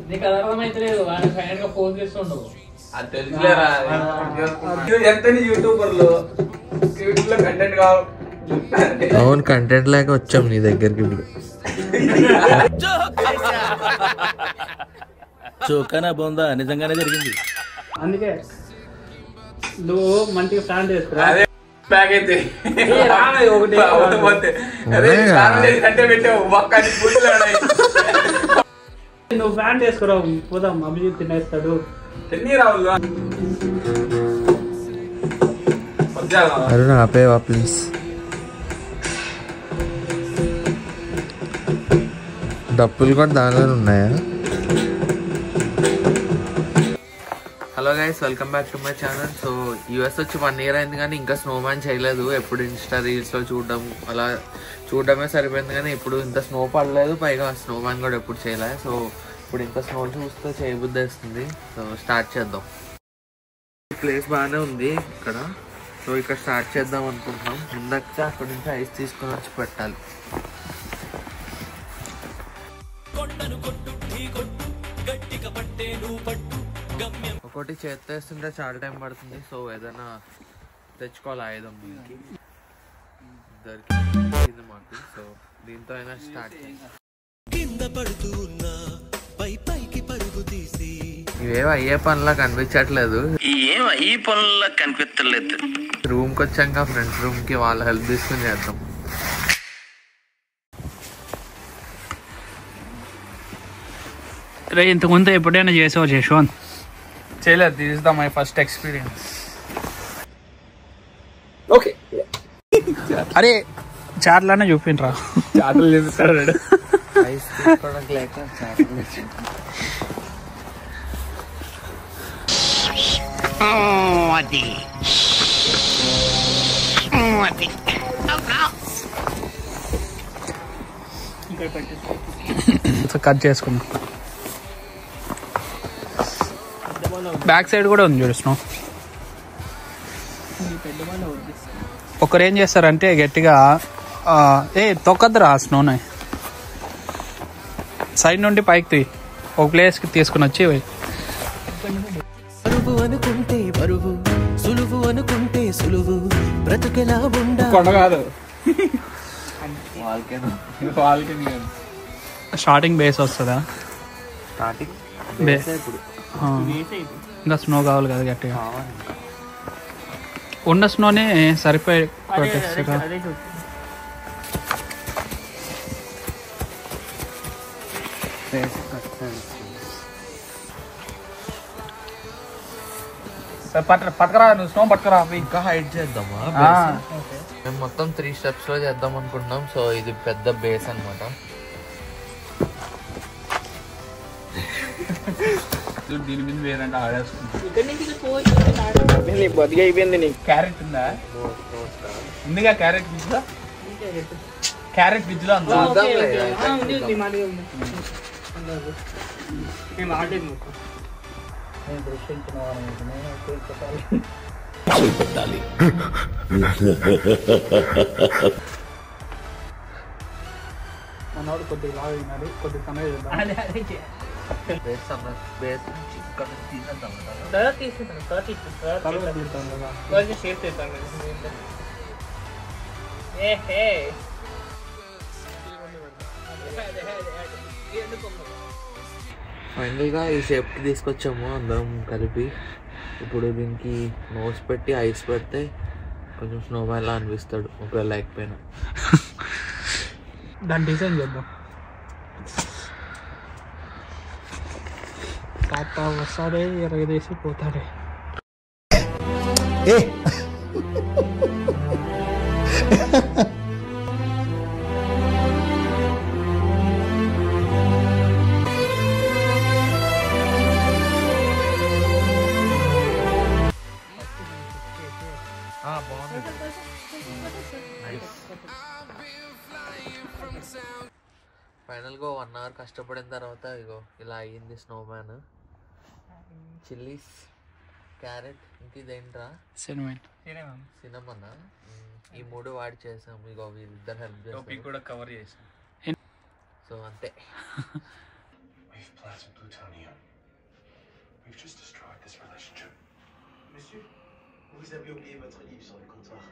నీకు అది అర్థమైతే లేదు ఆయన ఫైనల్ గా ఫోన్ చేస్తుండవు అది తెలుసులేరా ఎంతని యూట్యూబర్లు కంటెంట్ కావాలి. అవును కంటెంట్ లేక వచ్చాం నీ దగ్గరికి ఇప్పుడు. చోకనా బొందా నిజంగానే జరిగింది. అందుకే నువ్వు మంచిగా ప్లాన్ చేసుకురా. బ్యాగ్ అయితే ఒకటి నువ్వు ప్లాన్ చేసుకురావు పోదాం అభిజిత్ తినేస్తాడు. అరుణ ఆపేవా ప్లీజ్. డప్పులు కూడా దానిలో ఉన్నాయా? Hello guys, welcome back to my channel. So US వచ్చి 1 year అయింది కానీ ఇంకా స్నోమ్యాన్ చేయలేదు. ఎప్పుడు ఇన్స్టా రీల్స్లో చూడడం అలా చూడడమే సరిపోయింది కానీ ఇప్పుడు ఇంత స్నో పడలేదు. పైగా స్నోమ్యాన్ కూడా ఎప్పుడు చేయలేదు. సో ఇప్పుడు ఇంత స్నో చూస్తే చేయబుద్ధి వేస్తుంది. సో స్టార్ట్ చేద్దాం. ప్లేస్ బాగానే ఉంది ఇక్కడ. సో ఇక్కడ స్టార్ట్ చేద్దాం అనుకుంటున్నాం. ముందక్క అక్కడి నుంచి ఐస్ తీసుకొని వచ్చి పెట్టాలి. ఒకటి చేతి వేస్తుంటే చాలా టైం పడుతుంది. సో ఏదైనా తెచ్చుకోవాలి ఆయుధం దీనికి దొరికింది మాకు. సో దీంతో అయినా స్టార్ట్ ఇవేం అయ్యే పనులా కనిపించట్లేదు. రూమ్కి వచ్చాక ఫ్రెండ్స్ రూమ్ కి వాళ్ళ హెల్ప్ తీసుకుని చేద్దాం. ఇంతకుముందు ఎప్పుడైనా చేసావు యశ్వంత్? చేయలేదు. This is the my first experience. Okay అరే చాట్లానే చూపిండ్రా. చాటలు చూపిస్తాడు. ఐస్ తీసుకోవడానికి లేక కట్ చేసుకున్నా. బ్యాక్ సైడ్ కూడా ఉంది చూడు స్నో. ఒకరు ఏం చేస్తారంటే గట్టిగా తొక్కద్దురా ఆ స్నోని సైడ్ నుండి పైకి తీ ఒక ప్లేస్కి తీసుకుని వచ్చి కొండ కాదు స్టార్టింగ్ బేస్ వస్తుందా? ఇంకా స్నో కావాలి కదా గట్టిగా. ఉన్న స్నోనే సరిపోయి పట్టుకరా. నువ్వు స్నో పట్టుకరా. ఇంకా హైట్ చేద్దామా? మేము మొత్తం 3 steps లో చేద్దాం అనుకుంటున్నాం. సో ఇది పెద్ద బేస్ అన్నమాట. దీని మీద వేరంటే ఆడేసుకుంటా. బతికి అయిపోయింది. నీకు క్యారెట్ ఉందా? ఉందిగా క్యారెట్ ఫ్రిడ్జ్ లో. క్యారెట్ ఫ్రిడ్జ్ లో ఉందా? మనోడు కొద్దిగా లాగినాడు. కొద్దిగా సమయం ఫైనల్ గా ఈ షేప్ కి తీసుకొచ్చాము అందరం కలిపి. ఇప్పుడు దీనికి నోస్ పెట్టి ఐస్ పెడితే కొంచెం స్నోమ్యాన్ లా అనిపిస్తాడు ఒకవేళ లేకపోయినా. దాన్ని డిజైన్ చేద్దాం. తాత వస్తాడే ఎరగదేసి పోతాడే. ఫైనల్ గా 1 hour కష్టపడిన తర్వాత ఇగో ఇలా అయ్యింది స్నోమ్యాన్. చిల్లీస్, క్యారెట్, ఇంక ఇదేంట్రా సినమన్. ఈ 3 వాడి చేసాం. ఇగో వీళ్ళిద్దరు హెల్ప్ చేస్తారు. కూడా కవర్ చేసాం. సో అంతే. plants of plutonium. We've just destroyed this relationship. Monsieur, vous avez oublié votre livre sur le comptoir.